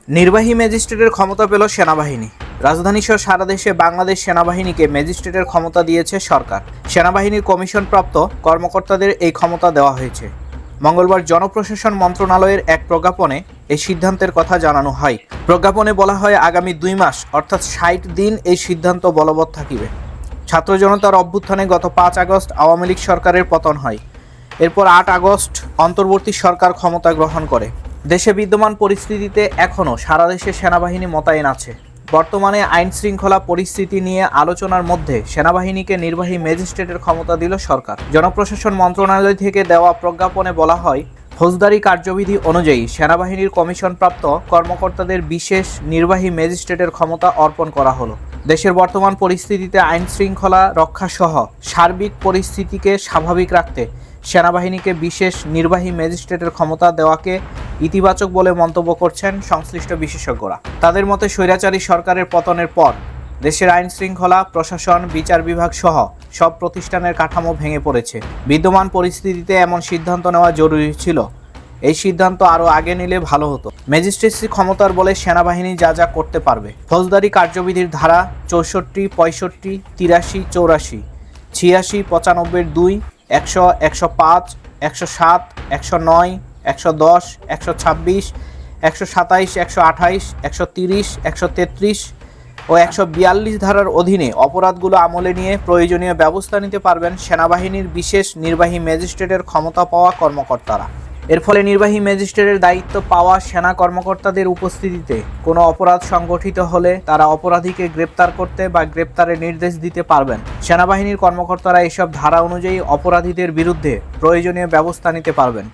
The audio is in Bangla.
নির্বাহী ম্যাজিস্ট্রেটের ক্ষমতা পেল সেনাবাহিনী। রাজধানীসহ সারা দেশে বাংলাদেশ সেনাবাহিনীকে ম্যাজিস্ট্রেটের ক্ষমতা দিয়েছে সরকার। সেনাবাহিনীর কমিশনপ্রাপ্ত কর্মকর্তাদের এই ক্ষমতা দেওয়া হয়েছে। মঙ্গলবার জনপ্রশাসন মন্ত্রণালয়ের এক প্রজ্ঞাপনে এই সিদ্ধান্তের কথা জানানো হয়। প্রজ্ঞাপনে বলা হয়, আগামী 2 মাস অর্থাৎ 60 দিন এই সিদ্ধান্ত বলবৎ থাকিবে। ছাত্র জনতার অভ্যুত্থানে গত 5 আগস্ট আওয়ামী লীগ সরকারের পতন হয়। এরপর 8 আগস্ট অন্তর্বর্তী সরকার ক্ষমতা গ্রহণ করে। দেশে বিদ্যমান পরিস্থিতিতে এখনও সারা দেশে সেনাবাহিনী মোতায়েন আছে। বর্তমানে আইন শৃঙ্খলা পরিস্থিতি নিয়ে আলোচনার মধ্যে সেনাবাহিনীকে নির্বাহী ম্যাজিস্ট্রেটের ক্ষমতা দিল সরকার। জনপ্রশাসন মন্ত্রণালয় থেকে দেওয়া প্রজ্ঞাপনে বলা হয়, ফৌজদারি কার্যবিধি অনুযায়ী সেনাবাহিনীর কমিশনপ্রাপ্ত কর্মকর্তাদের বিশেষ নির্বাহী ম্যাজিস্ট্রেটের ক্ষমতা অর্পণ করা হলো। দেশের বর্তমান পরিস্থিতিতে আইন শৃঙ্খলা রক্ষাসহ সার্বিক পরিস্থিতিকে স্বাভাবিক রাখতে সেনাবাহিনীকে বিশেষ নির্বাহী ম্যাজিস্ট্রেটের ক্ষমতা দেওয়াকে ইতিবাচক বলে মন্তব্য করছেন সংশ্লিষ্ট বিশেষজ্ঞরা। তাদের মতে, স্বৈরাচারী সরকারের পতনের পর দেশের আইন শৃঙ্খলা, প্রশাসন, বিচার বিভাগ সহ সব প্রতিষ্ঠানের কাঠামো ভেঙে পড়েছে। বিদ্যমান পরিস্থিতিতে এমন সিদ্ধান্ত নেওয়া জরুরি ছিল। এই সিদ্ধান্ত আরও আগে নিলে ভালো হতো। ম্যাজিস্ট্রেসি ক্ষমতার বলে সেনাবাহিনী যা যা করতে পারবে। ফৌজদারি কার্যবিধির ধারা 64, 65, 83, 84, 86, 95, 2, 100, 105, 107, 109, 110, 126, 127, 128, 130, 133 ও 142 ধারার অধীনে অপরাধগুলো আমলে নিয়ে প্রয়োজনীয় ব্যবস্থা নিতে পারবেন সেনাবাহিনীর বিশেষ নির্বাহী ম্যাজিস্ট্রেটের ক্ষমতা পাওয়া কর্মকর্তারা। এর ফলে নির্বাহী ম্যাজিস্ট্রেটের দায়িত্ব পাওয়া সেনা কর্মকর্তাদের উপস্থিতিতে কোনো অপরাধ সংগঠিত হলে তারা অপরাধীকে গ্রেপ্তার করতে বা গ্রেপ্তারের নির্দেশ দিতে পারবেন। সেনাবাহিনীর কর্মকর্তারা এসব ধারা অনুযায়ী অপরাধীদের বিরুদ্ধে প্রয়োজনীয় ব্যবস্থা নিতে পারবেন।